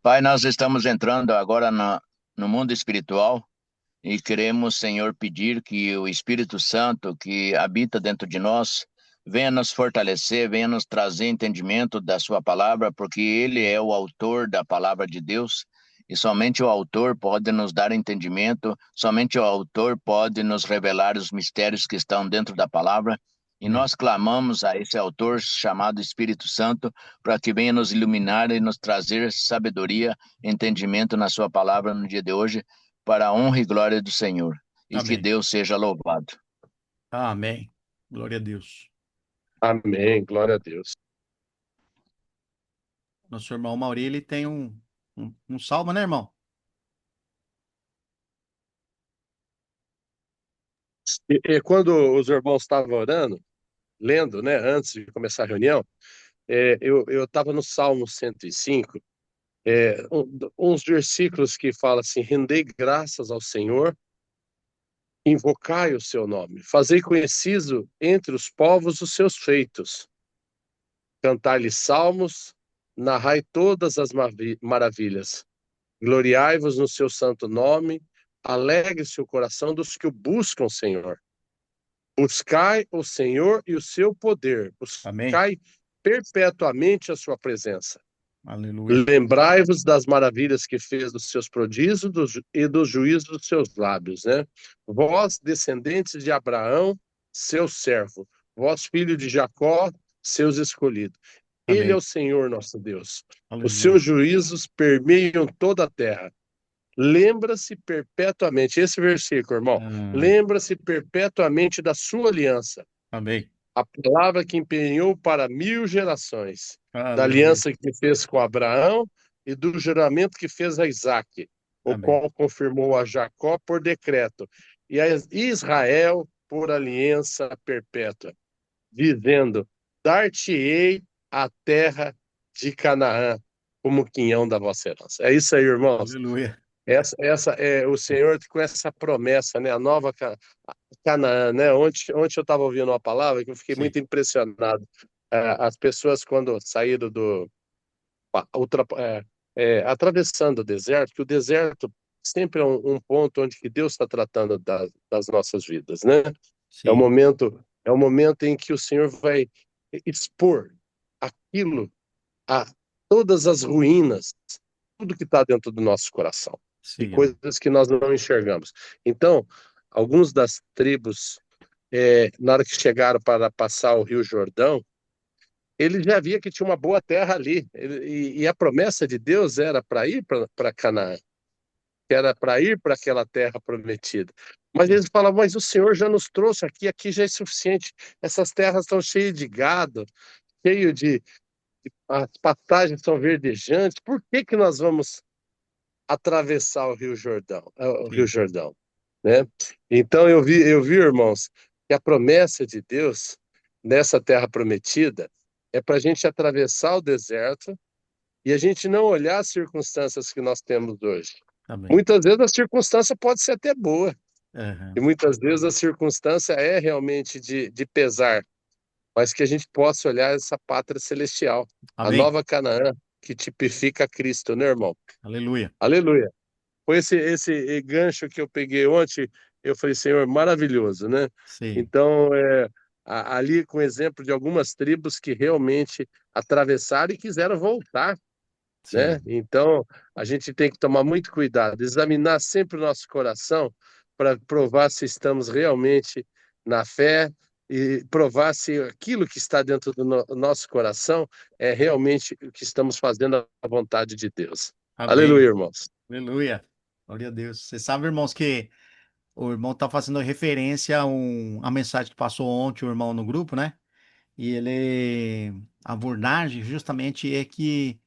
Pai, nós estamos entrando agora no mundo espiritual e queremos, Senhor, pedir que o Espírito Santo que habita dentro de nós venha nos fortalecer, venha nos trazer entendimento da Sua palavra, porque Ele é o autor da palavra de Deus e somente o autor pode nos dar entendimento, somente o autor pode nos revelar os mistérios que estão dentro da palavra. E Amém. nós clamamos a esse autor chamado Espírito Santo para que venha nos iluminar e nos trazer sabedoria, entendimento na Sua palavra no dia de hoje, para a honra e glória do Senhor. E que Amém. Deus seja louvado. Amém. Glória a Deus. Amém, glória a Deus. Nosso irmão Mauri, ele tem um salmo, né, irmão? E quando os irmãos estavam orando, lendo, né, antes de começar a reunião, eu estava no Salmo 105, uns versículos que falam assim: rendei graças ao Senhor, invocai o seu nome, fazei conhecido entre os povos os seus feitos, cantai-lhe salmos, narrai todas as maravilhas, gloriai-vos no seu santo nome, alegre-se o coração dos que o buscam, Senhor. Buscai o Senhor e o seu poder, Amém. buscai perpetuamente a sua presença. Aleluia. Lembrai-vos das maravilhas que fez dos seus prodígios e dos juízos dos seus lábios, né? Vós, descendentes de Abraão, seu servo, vós, filho de Jacó, seus escolhidos. Ele é o Amém. Senhor nosso Deus. Os seus Aleluia. juízos permeiam toda a terra. Lembra-se perpetuamente, esse versículo, irmão, Ah, lembra-se perpetuamente da sua aliança, amém. a palavra que empenhou para 1000 gerações, da Aleluia. aliança que fez com Abraão e do juramento que fez a Isaque, o Amém. qual confirmou a Jacó por decreto, e a Israel por aliança perpétua, dizendo: dar-te-ei a terra de Canaã como quinhão da vossa herança. É isso aí, irmãos. Aleluia. Essa é o Senhor com essa promessa, né? A nova Canaã, né? Ontem eu estava ouvindo uma palavra que eu fiquei Sim. muito impressionado. As pessoas quando saíram do ultra, atravessando o deserto, que o deserto sempre é um ponto onde que Deus está tratando das nossas vidas, né? Sim. É o momento em que o Senhor vai expor aquilo, a todas as ruínas, tudo que está dentro do nosso coração e Sim, amém. coisas que nós não enxergamos. Então, alguns das tribos, na hora que chegaram para passar o Rio Jordão, ele já via que tinha uma boa terra ali, e a promessa de Deus era para ir para Canaã, que era para ir para aquela terra prometida. Mas eles falavam: mas o Senhor já nos trouxe aqui, aqui já é suficiente. Essas terras estão cheias de gado, cheio de as pastagens são verdejantes. Por que que nós vamos atravessar o Rio Jordão, Sim. né? Então eu vi, irmãos, que a promessa de Deus nessa terra prometida é para a gente atravessar o deserto e a gente não olhar as circunstâncias que nós temos hoje. Amém. Muitas vezes a circunstância pode ser até boa, e Aham. muitas vezes a circunstância é realmente de pesar, mas que a gente possa olhar essa pátria celestial, a Amém. nova Canaã, que tipifica Cristo, né, irmão? Aleluia. Aleluia. Foi esse gancho que eu peguei ontem, eu falei: Senhor, maravilhoso, né? Sim. Então, ali com exemplo de algumas tribos que realmente atravessaram e quiseram voltar, né? Sim. Então, a gente tem que tomar muito cuidado, examinar sempre o nosso coração para provar se estamos realmente na fé e provar se aquilo que está dentro do nosso coração é realmente o que estamos fazendo à vontade de Deus. Aleluia, Amém. irmãos. Aleluia. Glória a Deus. Você sabe, irmãos, que o irmão está fazendo referência a mensagem que passou ontem o irmão no grupo, né? E a abordagem justamente é que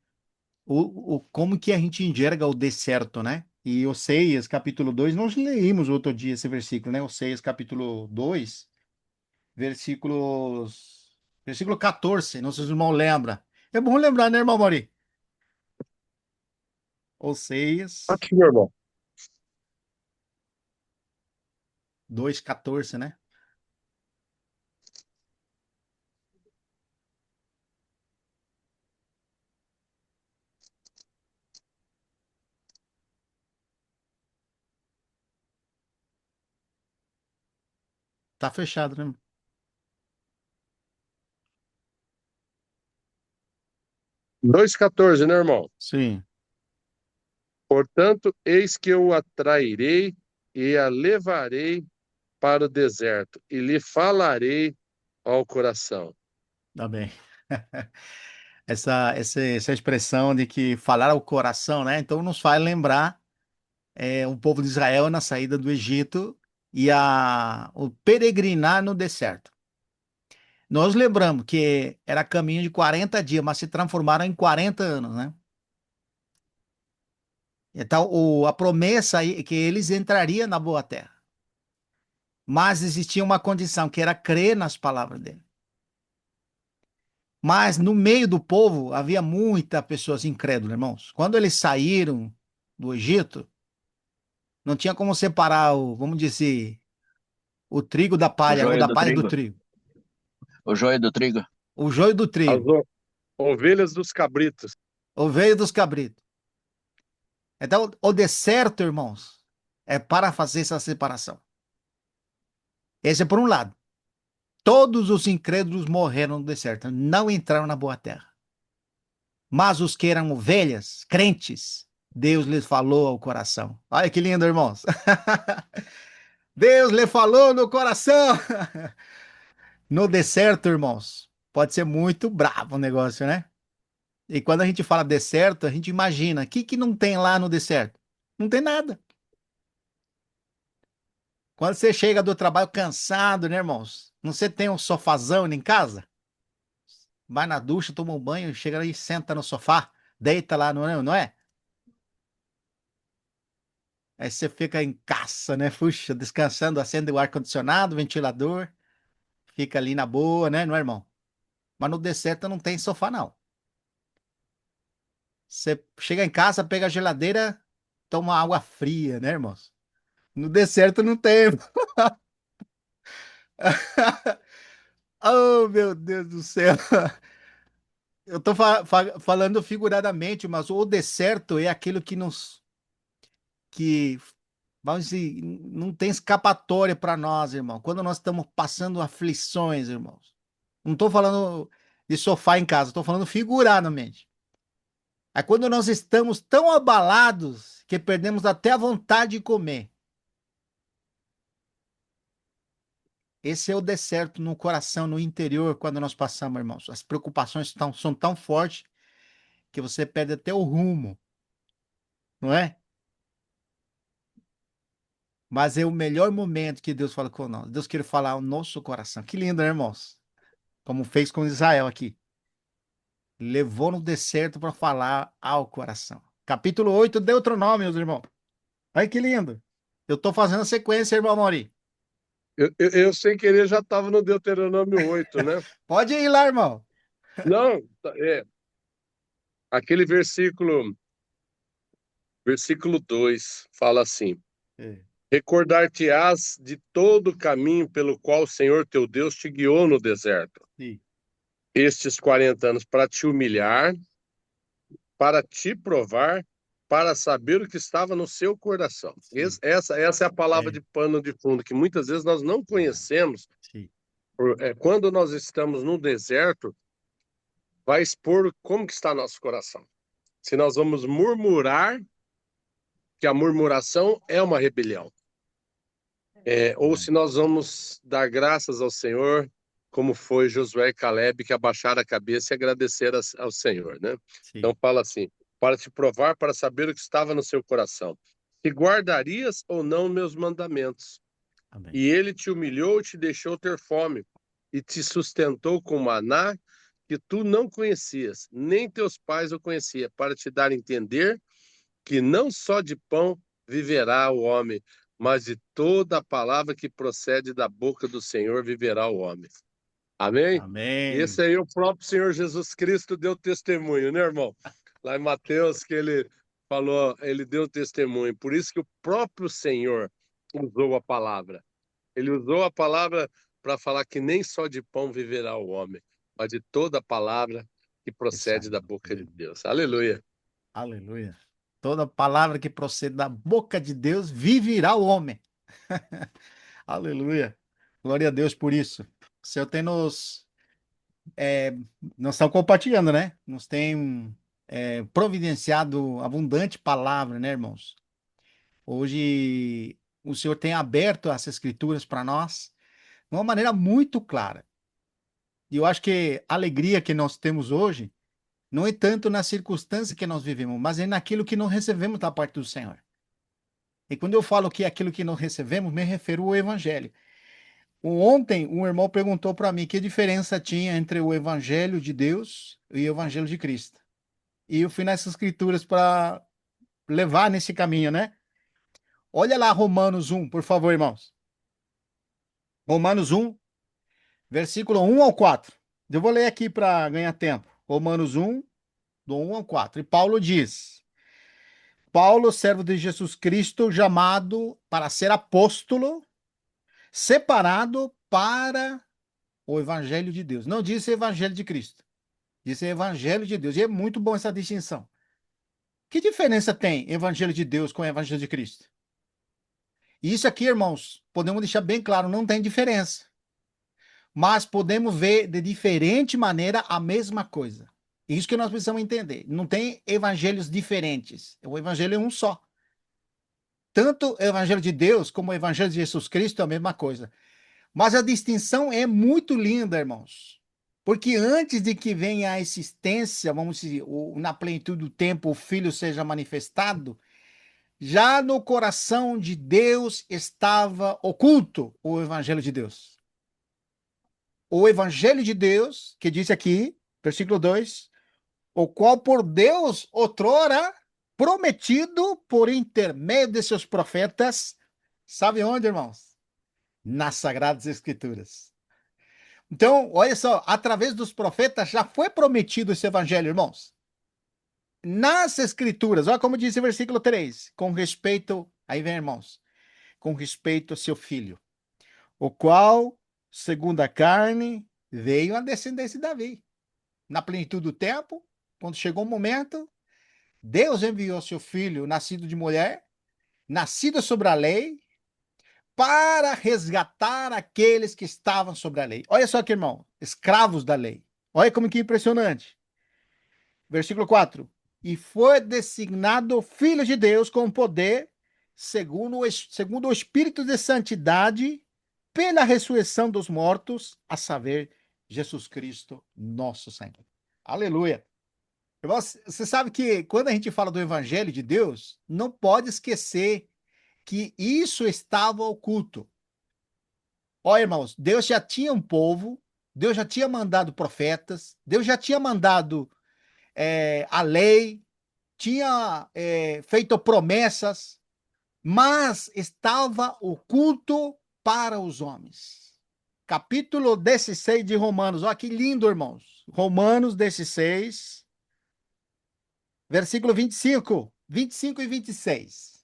como que a gente enxerga o deserto, né? E Oseias, capítulo 2 nós leímos outro dia esse versículo, né? Oseias, capítulo 2 versículo 14, não sei se o irmão lembra. É bom lembrar, né, irmão Mori? Oseias Aqui, meu irmão. 2:14, né? Tá fechado, né? 2,14, né, irmão? Sim. Portanto, eis que eu o atrairei e a levarei para o deserto e lhe falarei ao coração. Tá bem. Essa expressão de que falar ao coração, né? Então nos faz lembrar o povo de Israel na saída do Egito e o peregrinar no deserto. Nós lembramos que era caminho de 40 dias, mas se transformaram em 40 anos, né? Então, a promessa aí é que eles entrariam na boa terra. Mas existia uma condição, que era crer nas palavras dele. Mas no meio do povo havia muitas pessoas incrédulas, irmãos. Quando eles saíram do Egito, não tinha como separar vamos dizer, o trigo da O palha, ou joio da do palha do trigo. trigo. O joio do trigo. O joio do As trigo, ovelhas dos cabritos. o veio dos cabritos. Então, o deserto, irmãos, é para fazer essa separação. Esse é por um lado. Todos os incrédulos morreram no deserto, não entraram na boa terra. Mas os que eram ovelhas, crentes, Deus lhes falou ao coração. Olha que lindo, irmãos. Deus lhe falou no coração. No deserto, irmãos, pode ser muito bravo o negócio, né? E quando a gente fala deserto, a gente imagina, o que que não tem lá no deserto? Não tem nada. Quando você chega do trabalho cansado, né, irmãos? Não você tem um sofazão em casa? Vai na ducha, toma um banho, chega aí, senta no sofá, deita lá, não é? Não é? Aí você fica em caça, né? Puxa, descansando, acende o ar-condicionado, ventilador, fica ali na boa, né? Não é, irmão? Mas no deserto não tem sofá, não. Você chega em casa, pega a geladeira, toma água fria, né, irmãos? No deserto não tem. Oh, meu Deus do céu. Eu tô falando figuradamente, mas o deserto é aquilo que, vamos dizer, não tem escapatória para nós, irmão. Quando nós estamos passando aflições, irmãos. Não estou falando de sofá em casa, estou falando figuradamente. É quando nós estamos tão abalados que perdemos até a vontade de comer. Esse é o deserto no coração, no interior, quando nós passamos, irmãos. As preocupações são tão fortes que você perde até o rumo, não é? Mas é o melhor momento que Deus fala com nós. Deus quer falar ao nosso coração. Que lindo, né, irmãos? Como fez com Israel aqui. Levou no deserto para falar ao coração. Capítulo 8, Deuteronômio, meus irmãos. Olha que lindo. Eu estou fazendo a sequência, irmão Mauri. Eu sem querer já estava no Deuteronômio 8, né? Pode ir lá, irmão. Não, aquele versículo 2 fala assim: É, Recordar-te-ás de todo o caminho pelo qual o Senhor teu Deus te guiou no deserto, sim, estes 40 anos, para te humilhar, para te provar, para saber o que estava no seu coração. sim. Essa é a palavra É, de pano de fundo, que muitas vezes nós não verdade. conhecemos. Sim, Quando nós estamos no deserto, vai expor como que está nosso coração. Se nós vamos murmurar, que a murmuração é uma rebelião. Ou verdade. se nós vamos dar graças ao Senhor, como foi Josué e Caleb, que abaixaram a cabeça e agradeceram ao Senhor, né? Então Sim, fala assim, para te provar, para saber o que estava no seu coração. Se guardarias ou não meus mandamentos. amém. E ele te humilhou e te deixou ter fome, e te sustentou com maná que tu não conhecias, nem teus pais o conheciam, para te dar a entender que não só de pão viverá o homem, mas de toda a palavra que procede da boca do Senhor viverá o homem. Amém? E esse Amém. aí o próprio Senhor Jesus Cristo deu testemunho, né, irmão? Lá em Mateus que ele falou, ele deu testemunho. Por isso que o próprio Senhor usou a palavra. Ele usou a palavra para falar que nem só de pão viverá o homem, mas de toda a palavra que Que sai procede da da boca boca de de Deus. Deus. Aleluia. Aleluia. Toda palavra que procede da boca de Deus viverá o homem. Aleluia. Glória a Deus por isso. O Senhor tem nós estamos compartilhando, né? Nos tem providenciado abundante palavra, né, irmãos? Hoje o Senhor tem aberto essas escrituras para nós de uma maneira muito clara. E eu acho que a alegria que nós temos hoje não é tanto na circunstância que nós vivemos, mas é naquilo que nós recebemos da parte do Senhor. E quando eu falo que é aquilo que nós recebemos, me refiro ao Evangelho. Ontem, um irmão perguntou para mim que diferença tinha entre o Evangelho de Deus e o Evangelho de Cristo. E eu fui nessas escrituras para levar nesse caminho, né? Olha lá Romanos 1, por favor, irmãos. Romanos 1, versículo 1 ao 4. Eu vou ler aqui para ganhar tempo. Romanos 1, do 1 ao 4. E Paulo diz: Paulo, servo de Jesus Cristo, chamado para ser apóstolo, separado para o Evangelho de Deus. Não disse Evangelho de Cristo, disse Evangelho de Deus. E é muito bom essa distinção. Que diferença tem Evangelho de Deus com Evangelho de Cristo? Isso aqui, irmãos, podemos deixar bem claro, não tem diferença. Mas podemos ver de diferente maneira a mesma coisa. Isso que nós precisamos entender. Não tem evangelhos diferentes. O evangelho é um só. Tanto o evangelho de Deus como o evangelho de Jesus Cristo é a mesma coisa. Mas a distinção é muito linda, irmãos. Porque antes de que venha a existência, vamos dizer, na plenitude do tempo, o Filho seja manifestado, já no coração de Deus estava oculto o evangelho de Deus. O evangelho de Deus, que diz aqui, versículo 2, o qual por Deus outrora prometido por intermédio de seus profetas, sabe onde, irmãos? Nas Sagradas Escrituras. Então, olha só, através dos profetas já foi prometido esse evangelho, irmãos. Nas Escrituras, olha como diz o versículo 3, com respeito, aí vem, irmãos, com respeito ao seu filho, o qual, segundo a carne, veio a descendência de Davi. Na plenitude do tempo, quando chegou o momento, Deus enviou seu filho, nascido de mulher, nascido sobre a lei, para resgatar aqueles que estavam sobre a lei. Olha só aqui, irmão, escravos da lei. Olha como que impressionante. Versículo 4. E foi designado filho de Deus com poder, segundo o Espírito de Santidade, pela ressurreição dos mortos, a saber, Jesus Cristo, nosso Senhor. Aleluia. Você sabe que quando a gente fala do Evangelho de Deus, não pode esquecer que isso estava oculto. Ó, irmãos, Deus já tinha um povo, Deus já tinha mandado profetas, Deus já tinha mandado a lei, tinha feito promessas, mas estava oculto para os homens. Capítulo 16 de Romanos, olha que lindo, irmãos. Romanos 16, versículo 25 e 26.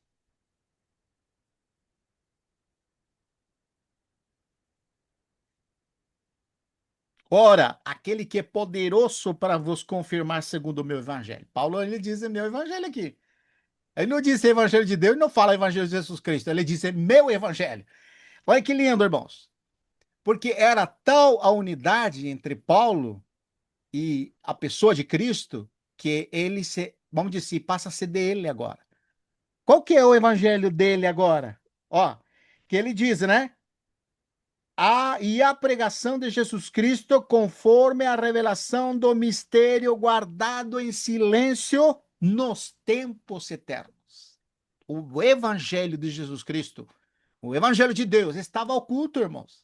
Ora, aquele que é poderoso para vos confirmar segundo o meu evangelho. Paulo, ele diz meu evangelho aqui. Ele não diz evangelho de Deus, ele não fala evangelho de Jesus Cristo, ele diz meu evangelho. Olha que lindo, irmãos. Porque era tal a unidade entre Paulo e a pessoa de Cristo que ele vamos dizer, passa a ser dele agora. Qual que é o evangelho dele agora? Ó, que ele diz, né? E a pregação de Jesus Cristo conforme a revelação do mistério guardado em silêncio nos tempos eternos. O evangelho de Jesus Cristo, o evangelho de Deus, estava oculto, irmãos.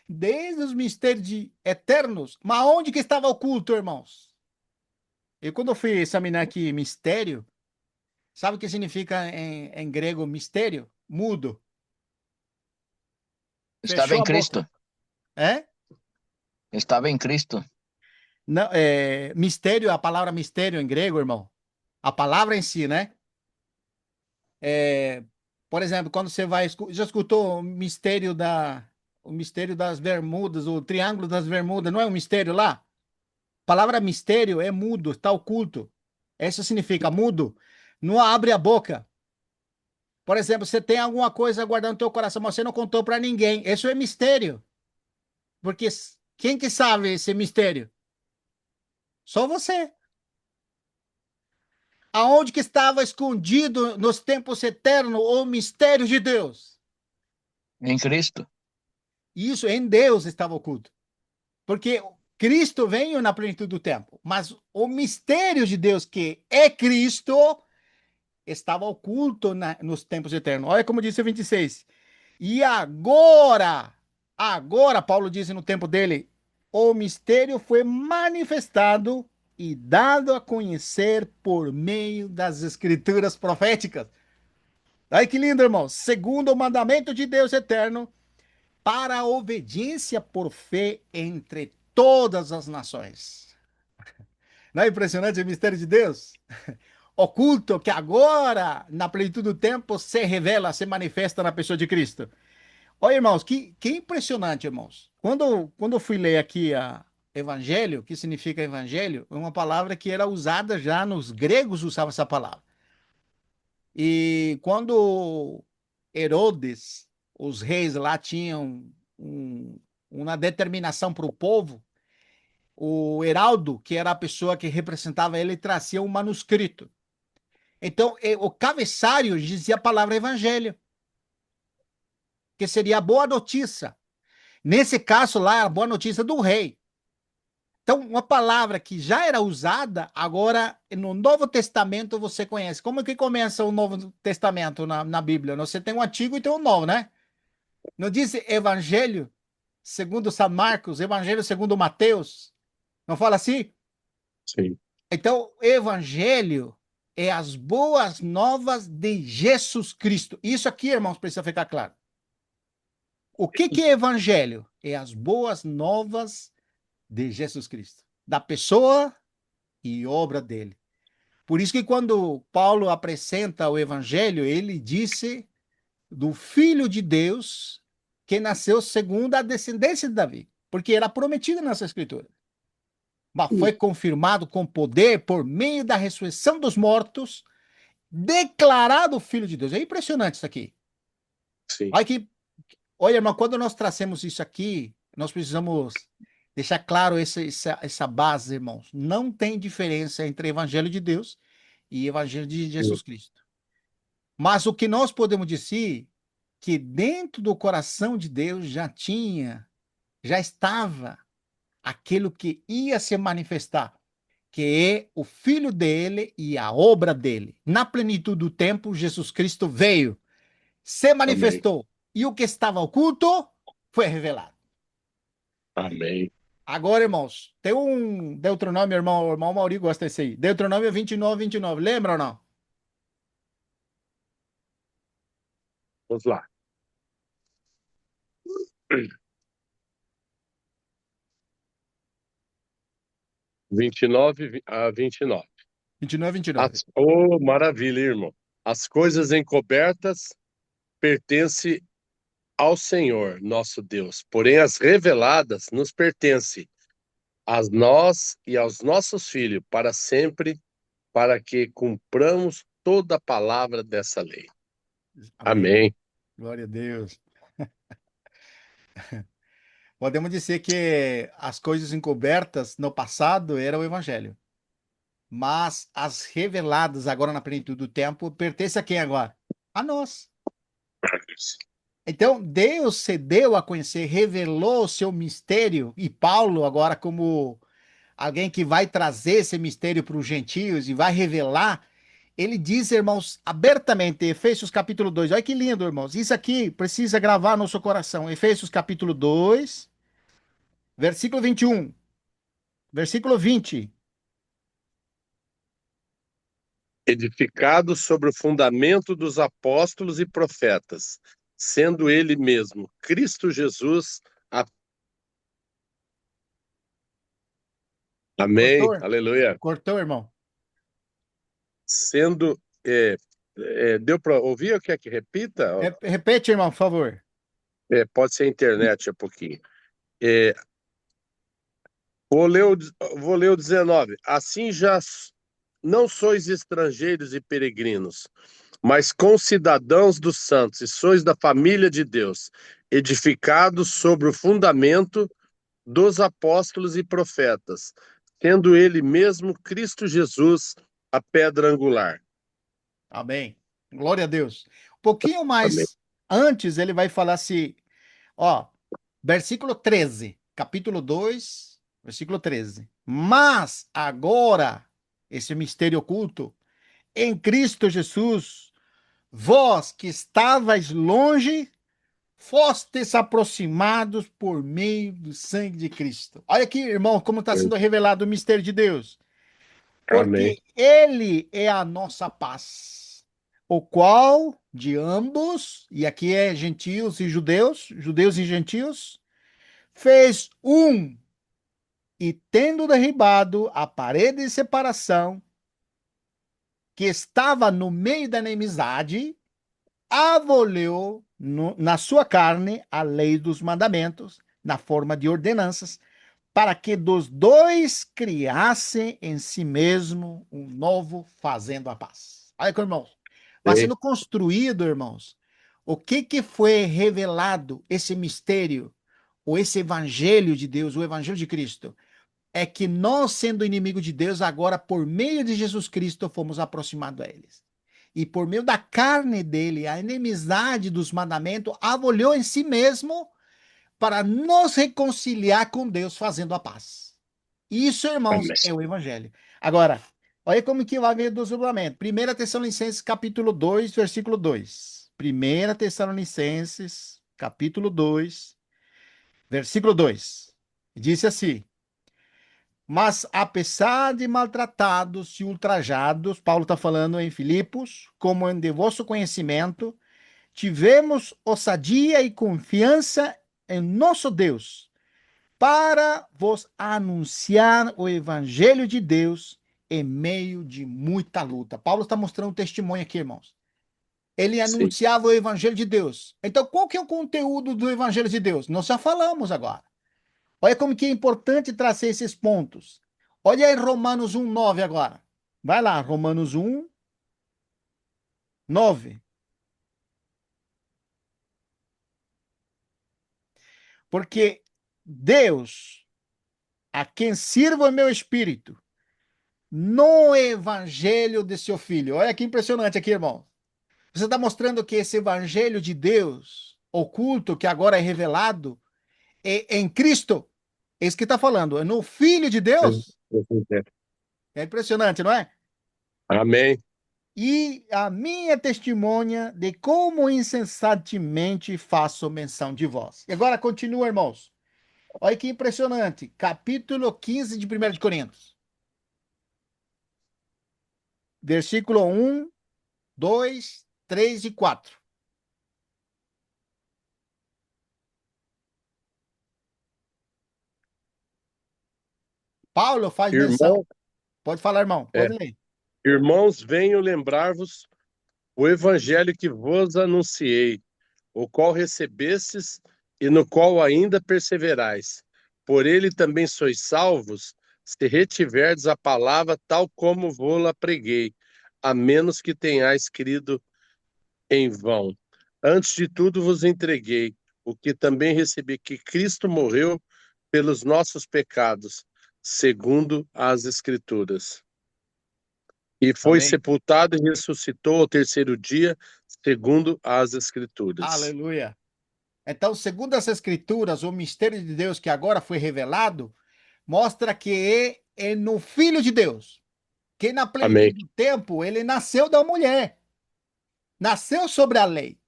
Desde os mistérios eternos. Mas onde que estava oculto, irmãos? E quando eu fui examinar aqui mistério, sabe o que significa em grego mistério? Mudo. Estava Fechou em a boca. Cristo. É? Estava em Cristo. Não, mistério, a palavra mistério em grego, irmão. A palavra em si, né? Por exemplo, quando você vai. Já escutou o mistério das Bermudas, o Triângulo das Bermudas, não é um mistério lá? A palavra mistério é mudo, está oculto. Isso significa mudo. Não abre a boca. Por exemplo, você tem alguma coisa guardando no teu coração, mas você não contou para ninguém. Isso é mistério. Porque quem que sabe esse mistério? Só você. Aonde que estava escondido nos tempos eternos o mistério de Deus? Em Cristo. Isso em Deus estava oculto. Porque Cristo veio na plenitude do tempo, mas o mistério de Deus, que é Cristo, estava oculto nos tempos eternos. Olha como disse o 26. E agora, Paulo disse no tempo dele, o mistério foi manifestado e dado a conhecer por meio das escrituras proféticas. Ai que lindo, irmão. Segundo o mandamento de Deus eterno, para a obediência por fé entre todas as nações. Não é impressionante o mistério de Deus? Oculto que agora, na plenitude do tempo, se revela, se manifesta na pessoa de Cristo. Olha, irmãos, que impressionante, irmãos. Quando eu fui ler aqui a evangelho, que significa evangelho, é uma palavra que era usada já nos gregos, usavam essa palavra. E quando Herodes, os reis lá tinham uma determinação para o povo, o heraldo, que era a pessoa que representava ele, trazia um manuscrito. Então, o cabeçalho dizia a palavra evangelho, que seria a boa notícia. Nesse caso lá, a boa notícia do rei. Então, uma palavra que já era usada, agora no Novo Testamento você conhece. Como que começa o Novo Testamento na Bíblia? Você tem o Antigo e tem o Novo, né? Não diz Evangelho segundo São Marcos, Evangelho segundo Mateus? Não fala assim? Sim. Então, Evangelho é as boas novas de Jesus Cristo. Isso aqui, irmãos, precisa ficar claro. O que é Evangelho? É as boas novas de Jesus Cristo, da pessoa e obra dele. Por isso que quando Paulo apresenta o evangelho, ele disse do Filho de Deus que nasceu segundo a descendência de Davi, porque era prometido nessa escritura. Mas foi confirmado com poder por meio da ressurreição dos mortos, declarado Filho de Deus. É impressionante isso aqui. Sim. Olha, irmão, quando nós trazemos isso aqui, nós precisamos deixar claro essa base, irmãos. Não tem diferença entre Evangelho de Deus e Evangelho de Jesus Cristo. Mas o que nós podemos dizer que dentro do coração de Deus já estava aquilo que ia se manifestar, que é o Filho dele e a obra dele. Na plenitude do tempo, Jesus Cristo veio, se manifestou, e o que estava oculto foi revelado. Amém. Agora, irmãos, tem um Deuteronômio, o irmão Mauri gosta desse aí. Deuteronômio 29. Lembra ou não? Vamos lá. 29 a 29. 29. Oh, maravilha, irmão. As coisas encobertas pertencem ao Senhor, nosso Deus. Porém, as reveladas nos pertencem a nós e aos nossos filhos para sempre, para que cumpramos toda a palavra dessa lei. Amém. Glória a Deus. Podemos dizer que as coisas encobertas no passado eram o evangelho, mas as reveladas agora na plenitude do tempo pertencem a quem agora? A nós. Então, Deus se deu a conhecer, revelou o seu mistério, e Paulo agora como alguém que vai trazer esse mistério para os gentios e vai revelar, ele diz, irmãos, abertamente, Efésios capítulo 2, olha que lindo, irmãos, isso aqui precisa gravar no seu coração, Efésios capítulo 2, versículo 21, versículo 20. Edificado sobre o fundamento dos apóstolos e profetas, sendo ele mesmo, Cristo Jesus, Amém, Cortou, aleluia. cortou, irmão. Sendo, deu para ouvir ou quer que repita? Repete, irmão, por favor. Pode ser internet um pouquinho. É, vou ler o 19. Assim já não sois estrangeiros e peregrinos, mas concidadãos dos santos, e sois da família de Deus, edificados sobre o fundamento dos apóstolos e profetas, tendo ele mesmo Cristo Jesus a pedra angular. Amém. Glória a Deus. Um pouquinho Amém. mais antes, ele vai falar assim, ó, versículo 13, capítulo 2, versículo 13. Mas agora, esse mistério oculto, em Cristo Jesus, vós que estavais longe, fostes aproximados por meio do sangue de Cristo. Olha aqui, irmão, como está sendo revelado o mistério de Deus. Amém. Porque ele é a nossa paz, o qual de ambos, e aqui é gentios e judeus, judeus e gentios, fez um, e tendo derribado a parede de separação que estava no meio da inimizade, aboliu na sua carne a lei dos mandamentos, na forma de ordenanças, para que dos dois criassem em si mesmo um novo, fazendo a paz. Olha, irmãos, vai Amém. sendo construído, irmãos, o que foi revelado, esse mistério, ou esse evangelho de Deus, o evangelho de Cristo, é que nós, sendo inimigo de Deus, agora, por meio de Jesus Cristo, fomos aproximados a eles. E por meio da carne dele, a inimizade dos mandamentos, avoliou em si mesmo para nos reconciliar com Deus, fazendo a paz. Isso, irmãos, Amém. é o evangelho. Agora, olha como que vai ver o desdobramento. 1 Tessalonicenses, capítulo 2, versículo 2. 1 Tessalonicenses, capítulo 2, versículo 2. Disse assim: mas apesar de maltratados e ultrajados, Paulo está falando em Filipos, como em de vosso conhecimento, tivemos ousadia e confiança em nosso Deus, para vos anunciar o evangelho de Deus em meio de muita luta. Paulo está mostrando um testemunho aqui, irmãos. Ele Sim. anunciava o evangelho de Deus. Então, qual que é o conteúdo do evangelho de Deus? Nós já falamos agora. Olha como que é importante trazer esses pontos. Olha aí Romanos 1:9 agora. Vai lá, Romanos 1:9. Porque Deus, a quem sirvo o meu espírito, no evangelho de seu filho. Olha que impressionante aqui, irmão. Você está mostrando que esse evangelho de Deus, oculto, que agora é revelado, é em Cristo. É isso que está falando. É no Filho de Deus. É impressionante, não é? Amém. E a minha testemunha de como insensatamente faço menção de vós. E agora continua, irmãos. Olha que impressionante. Capítulo 15 de 1 de Coríntios. Versículo 1, 2, 3 e 4. Paulo faz menção. Irmão, Pode falar, irmão. é, Pode ler. irmãos, venho lembrar-vos o evangelho que vos anunciei, o qual recebestes e no qual ainda perseverais. Por ele também sois salvos, se retiverdes a palavra tal como vou-la preguei, a menos que tenhais crido em vão. Antes de tudo vos entreguei, o que também recebi, que Cristo morreu pelos nossos pecados, segundo as Escrituras. E foi Amém. sepultado e ressuscitou ao terceiro dia, segundo as Escrituras. Aleluia. Então, segundo as Escrituras, o mistério de Deus que agora foi revelado, mostra que é no Filho de Deus, que na Amém. plenitude do tempo ele nasceu da mulher, nasceu sobre a lei,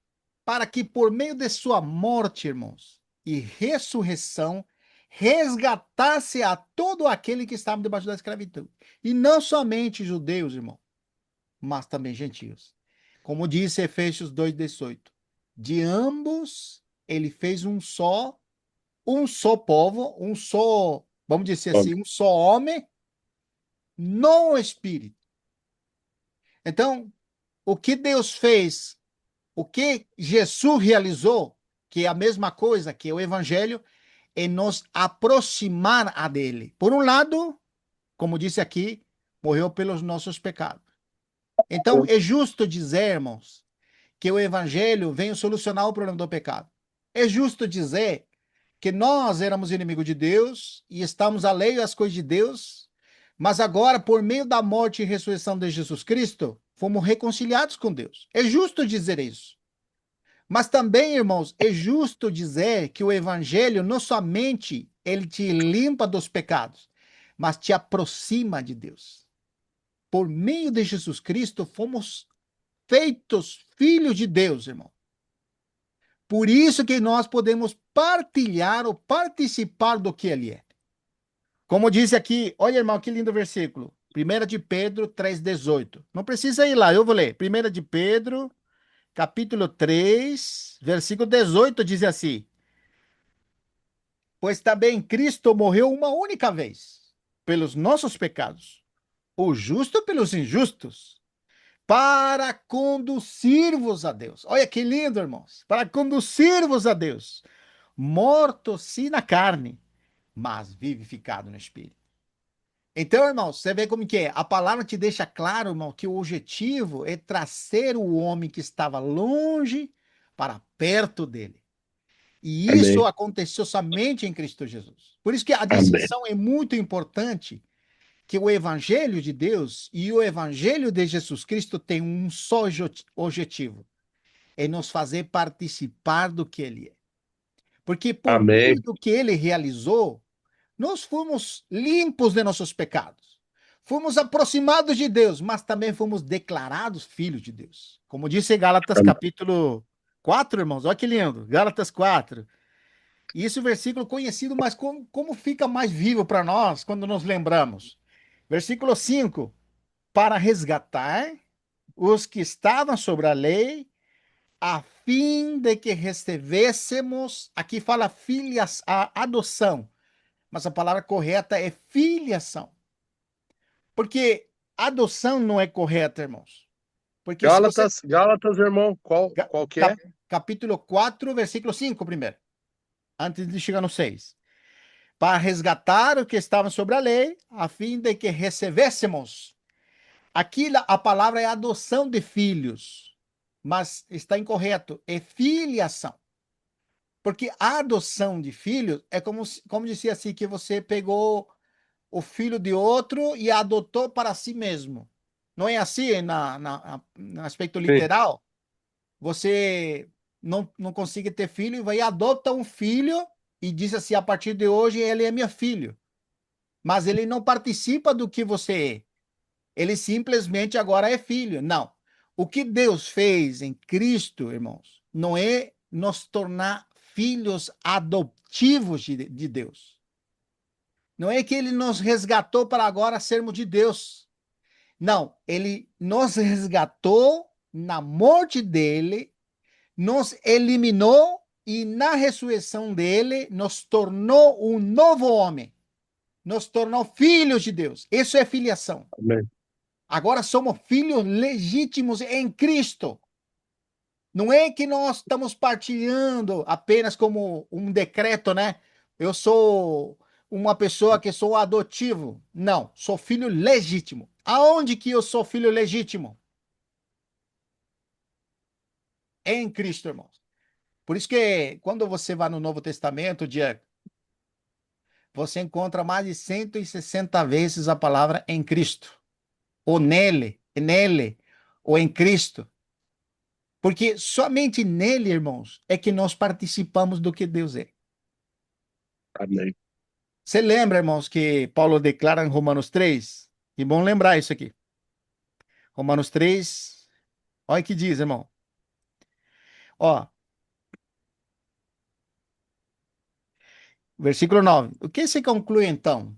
para que por meio de sua morte, irmãos, e ressurreição, resgatasse a todo aquele que estava debaixo da escravidão. E não somente judeus, irmão, mas também gentios. Como disse Efésios 2:18, de ambos ele fez um só povo, um só, vamos dizer assim, um só homem no espírito. Então, o que Deus fez, o que Jesus realizou, que é a mesma coisa que o evangelho, é nos aproximar a dele. Por um lado, como disse aqui, morreu pelos nossos pecados. Então, é justo dizer, irmãos, que o evangelho veio solucionar o problema do pecado. É justo dizer que nós éramos inimigos de Deus e estamos alheios às coisas de Deus, mas agora, por meio da morte e ressurreição de Jesus Cristo, fomos reconciliados com Deus. É justo dizer isso. Mas também, irmãos, é justo dizer que o evangelho não somente ele te limpa dos pecados, mas te aproxima de Deus. Por meio de Jesus Cristo, fomos feitos filhos de Deus, irmão. Por isso que nós podemos partilhar ou participar do que ele é. Como diz aqui, olha, irmão, que lindo versículo. 1 de Pedro 3,18. Não precisa ir lá, eu vou ler. 1 de Pedro, capítulo 3, versículo 18, diz assim: Pois também Cristo morreu uma única vez pelos nossos pecados, o justo pelos injustos, para conduzir-vos a Deus. Olha que lindo, irmãos. Para conduzir-vos a Deus. Morto sim na carne, mas vivificado no espírito. Então, irmãos, você vê como que é. A palavra te deixa claro, irmão, que o objetivo é trazer o homem que estava longe para perto dele. E isso Amém. aconteceu somente em Cristo Jesus. Por isso que a Amém. decisão é muito importante, que o evangelho de Deus e o evangelho de Jesus Cristo têm um só objetivo, é nos fazer participar do que ele é. Porque por Amém. meio do que ele realizou, nós fomos limpos de nossos pecados. Fomos aproximados de Deus, mas também fomos declarados filhos de Deus. Como disse Gálatas capítulo 4, irmãos, olha que lindo, Gálatas 4. E esse versículo conhecido, mas como fica mais vivo para nós quando nos lembramos? Versículo 5: Para resgatar os que estavam sobre a lei, a fim de que recebêssemos, aqui fala filhas, a adoção, mas a palavra correta é filiação. Porque adoção não é correta, irmãos. Porque se você. Gálatas, irmão, Ga- qual que é? cap- Capítulo 4, versículo 5, primeiro, antes de chegar no 6. Para resgatar o que estava sobre a lei, a fim de que recebêssemos. Aqui a palavra é adoção de filhos, mas está incorreto, é filiação. Porque a adoção de filhos é como dizia assim, que você pegou o filho de outro e adotou para si mesmo. Não é assim no aspecto Sim, literal? Você não consegue ter filho e vai e adota um filho e diz assim, a partir de hoje ele é meu filho. Mas ele não participa do que você é. Ele simplesmente agora é filho. Não. O que Deus fez em Cristo, irmãos, não é nos tornar filhos adotivos de Deus. Não é que ele nos resgatou para agora sermos de Deus. Não, ele nos resgatou na morte dele, nos eliminou e na ressurreição dele nos tornou um novo homem. Nos tornou filhos de Deus. Isso é filiação. amém. Agora somos filhos legítimos em Cristo. Não é que nós estamos partilhando apenas como um decreto, né? Eu sou uma pessoa que sou adotivo. Não, sou filho legítimo. Aonde que eu sou filho legítimo? Em Cristo, irmãos. Por isso que quando você vai no Novo Testamento, Diego, você encontra mais de 160 vezes a palavra em Cristo, ou nele, ou em Cristo. Porque somente nele, irmãos, é que nós participamos do que Deus é. Amém. Você lembra, irmãos, que Paulo declara em Romanos 3? E bom lembrar isso aqui. Romanos 3, olha o que diz, irmão. Ó, versículo 9. O que se conclui então?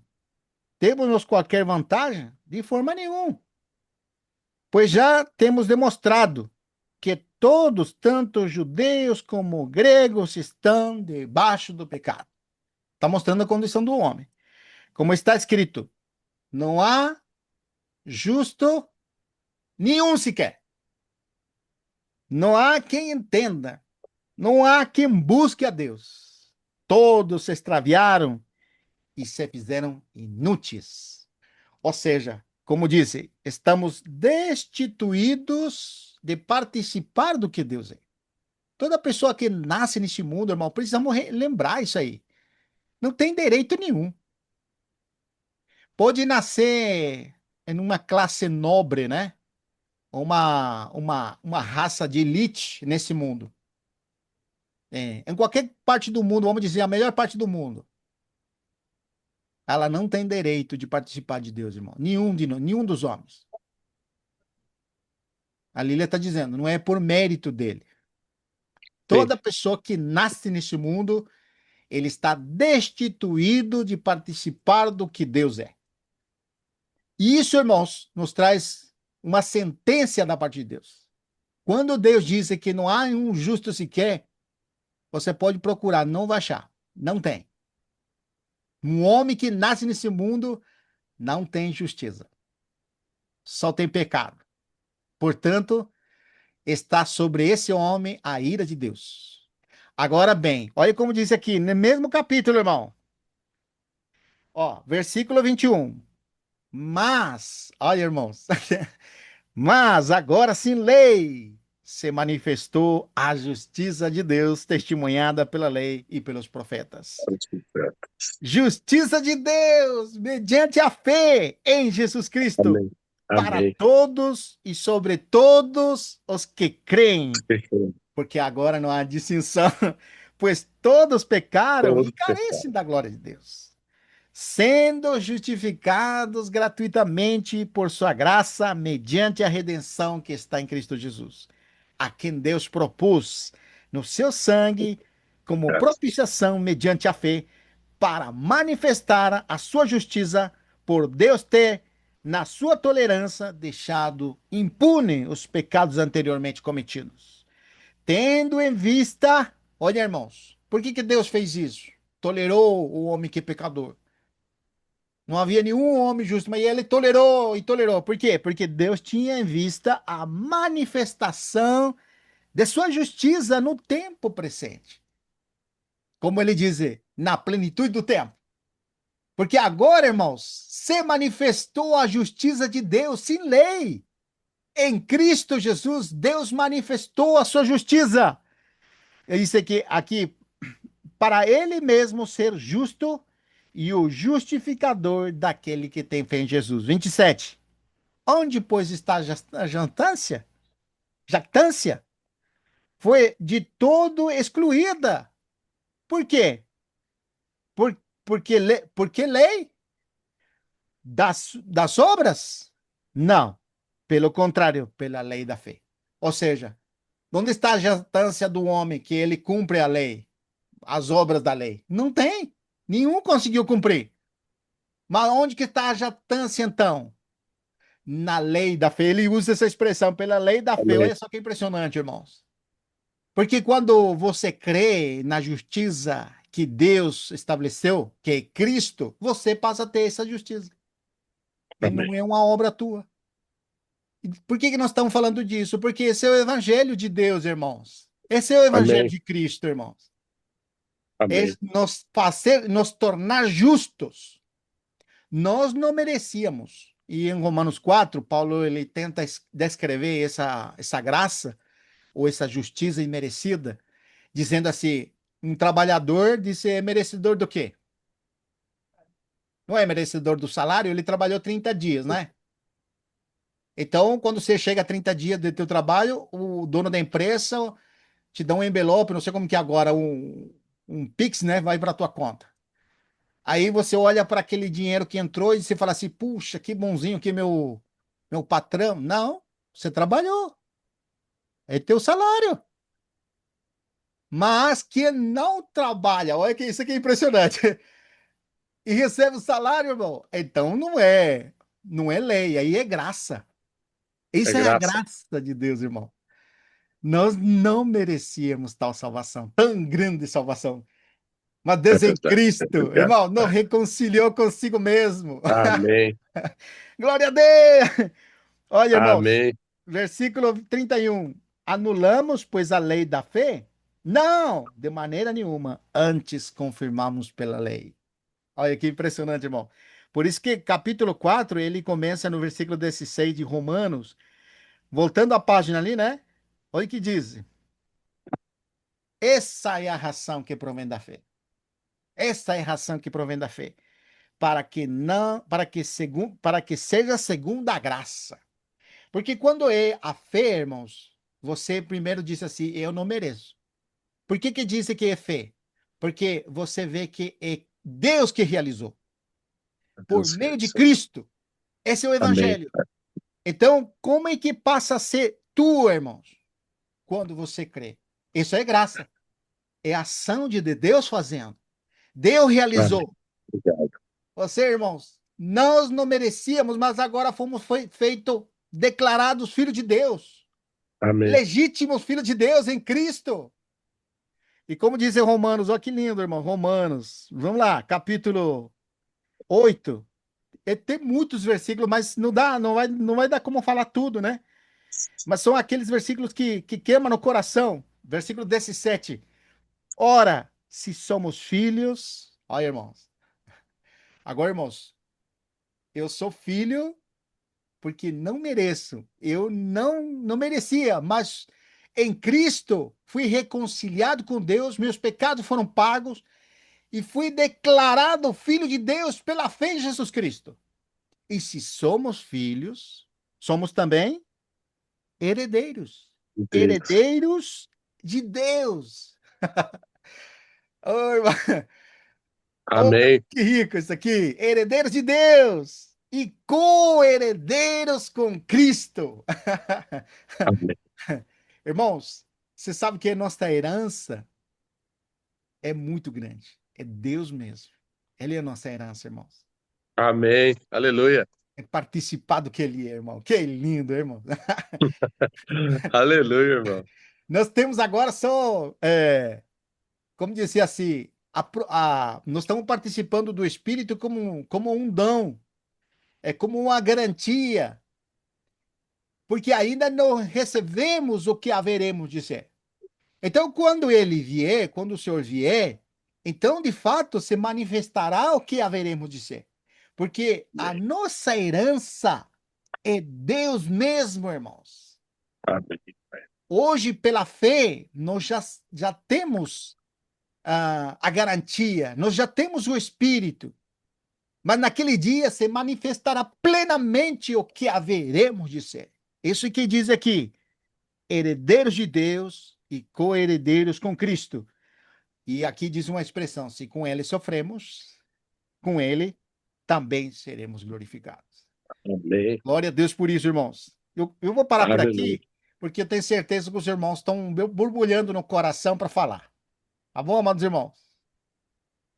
Temos qualquer vantagem? De forma nenhuma. Pois já temos demonstrado que todos, tanto judeus como gregos, estão debaixo do pecado. Está mostrando a condição do homem. Como está escrito, não há justo nenhum sequer. Não há quem entenda. Não há quem busque a Deus. Todos se extraviaram e se fizeram inúteis. Ou seja, Como disse, estamos destituídos de participar do que Deus é. Toda pessoa que nasce neste mundo, irmão, precisa lembrar isso aí. Não tem direito nenhum. Pode nascer em uma classe nobre, né? Uma raça de elite nesse mundo. Em qualquer parte do mundo, vamos dizer, a melhor parte do mundo. Ela não tem direito de participar de Deus, irmão. Nenhum dos homens. A Lília está dizendo, não é por mérito dele. Sim, Toda pessoa que nasce nesse mundo, ele está destituído de participar do que Deus é. E isso, irmãos, nos traz uma sentença da parte de Deus. Quando Deus diz que não há um justo sequer, você pode procurar, não vai achar. Não tem. Um homem que nasce nesse mundo não tem justiça. Só tem pecado. Portanto, está sobre esse homem a ira de Deus. Agora bem, olha como diz aqui, no mesmo capítulo, irmão. Ó, versículo 21. Mas, olha, irmãos, mas agora sim lei se manifestou a justiça de Deus, testemunhada pela lei e pelos profetas. Justiça de Deus, mediante a fé em Jesus Cristo, amém, para amém. todos e sobre todos os que creem, porque agora não há distinção, pois todos pecaram e Todo carecem pecado. da glória de Deus, sendo justificados gratuitamente por sua graça, mediante a redenção que está em Cristo Jesus, a quem Deus propôs no seu sangue como propiciação mediante a fé, para manifestar a sua justiça, por Deus ter, na sua tolerância, deixado impune os pecados anteriormente cometidos. Tendo em vista, olha, irmãos, por que Deus fez isso? Tolerou o homem que é pecador. Não havia nenhum homem justo, mas ele tolerou e tolerou. Por quê? Porque Deus tinha em vista a manifestação de sua justiça no tempo presente. Como ele diz, na plenitude do tempo. Porque agora, irmãos, se manifestou a justiça de Deus sem lei. Em Cristo Jesus, Deus manifestou a sua justiça. É isso aqui para ele mesmo ser justo e o justificador daquele que tem fé em Jesus. 27. Onde, pois, está a jactância? Jactância foi de todo excluída. Por quê? Porque lei das obras? Não. Pelo contrário, pela lei da fé. Ou seja, onde está a jactância do homem que ele cumpre a lei, as obras da lei? Não tem. Nenhum conseguiu cumprir. Mas onde que está a jactância, então? Na lei da fé. Ele usa essa expressão, pela lei da fé. Amém, Olha só que impressionante, irmãos. Porque quando você crê na justiça que Deus estabeleceu, que é Cristo, você passa a ter essa justiça. E amém, não é uma obra tua. E por que nós estamos falando disso? Porque esse é o evangelho de Deus, irmãos. Esse é o evangelho amém, de Cristo, irmãos. É amém. nos tornar justos. Nós não merecíamos. E em Romanos 4, Paulo ele tenta descrever essa graça ou essa justiça imerecida, dizendo assim: um trabalhador disse é merecedor do quê? Não é merecedor do salário, ele trabalhou 30 dias, né? Então, quando você chega a 30 dias do teu trabalho, o dono da empresa te dá um envelope, não sei como que é agora, um Pix, né? Vai para tua conta. Aí você olha para aquele dinheiro que entrou e você fala assim: puxa, que bonzinho que meu patrão. Não, você trabalhou. É teu salário. Mas que não trabalha, olha que isso aqui é impressionante. E recebe o salário, irmão. Então não é lei, aí é graça. É Isso é a graça. graça de Deus, irmão. Nós não merecíamos tal salvação, tão grande salvação. Mas É Deus em verdade. É Cristo, verdade. irmão, nos reconciliou consigo mesmo. Amém, Glória a Deus! Olha, irmãos, amém. versículo 31. Anulamos, pois, a lei da fé? Não, de maneira nenhuma. Antes confirmamos pela lei. Olha que impressionante, irmão. Por isso que capítulo 4 ele começa no versículo 16 de Romanos. Voltando à página ali, né? Olha o que diz. Essa é a razão que provém da fé. Essa é a razão que provém da fé. Para que seja segundo a graça. Porque quando é a fé, irmãos, você primeiro diz assim, eu não mereço. Por que diz que é fé? Porque você vê que é Deus que realizou. Por Deus meio de realiza. Cristo. Esse é o Amém. evangelho. Então, como é que passa a ser tu, irmãos? Quando você crê. Isso é graça. É a ação de Deus fazendo. Deus Amém. realizou. Obrigado. Você, irmãos, nós não merecíamos, mas agora fomos feitos, declarados filhos de Deus. Amém. Legítimos filhos de Deus em Cristo. E como diz em Romanos, olha que lindo, irmão. Romanos, vamos lá, capítulo 8. Tem muitos versículos, mas não vai dar como falar tudo, né? Mas são aqueles versículos que queimam no coração. Versículo 17. Ora, se somos filhos. Olha, irmãos. Agora, irmãos, eu sou filho porque não mereço. Eu não merecia, mas em Cristo fui reconciliado com Deus, meus pecados foram pagos e fui declarado filho de Deus pela fé em Jesus Cristo. E se somos filhos, somos também herdeiros. Deus. Herdeiros de Deus. Oh, irmão. Oh, Amém. que rico isso aqui. Herdeiros de Deus e co-herdeiros com Cristo. Amém. Irmãos, você sabe que a nossa herança é muito grande. É Deus mesmo. Ele é a nossa herança, irmãos. Amém. Aleluia. É participar do que ele é, irmão. Que lindo, irmão. Aleluia, irmão. Nós temos agora só, como dizer assim, nós estamos participando do Espírito como um dom, é como uma garantia, porque ainda não recebemos o que haveremos de ser. Então, quando ele vier, quando o Senhor vier, então, de fato, se manifestará o que haveremos de ser. Porque a nossa herança é Deus mesmo, irmãos. Amém. Hoje, pela fé, nós já temos a garantia, nós já temos o Espírito, mas naquele dia se manifestará plenamente o que haveremos de ser. Isso que diz aqui, herdeiros de Deus e co-herdeiros com Cristo. E aqui diz uma expressão, se com ele sofremos, com ele também seremos glorificados. Amém. Glória a Deus por isso, irmãos. Eu vou parar por Aleluia. aqui, porque eu tenho certeza que os irmãos estão borbulhando no coração para falar. Tá bom, amados irmãos?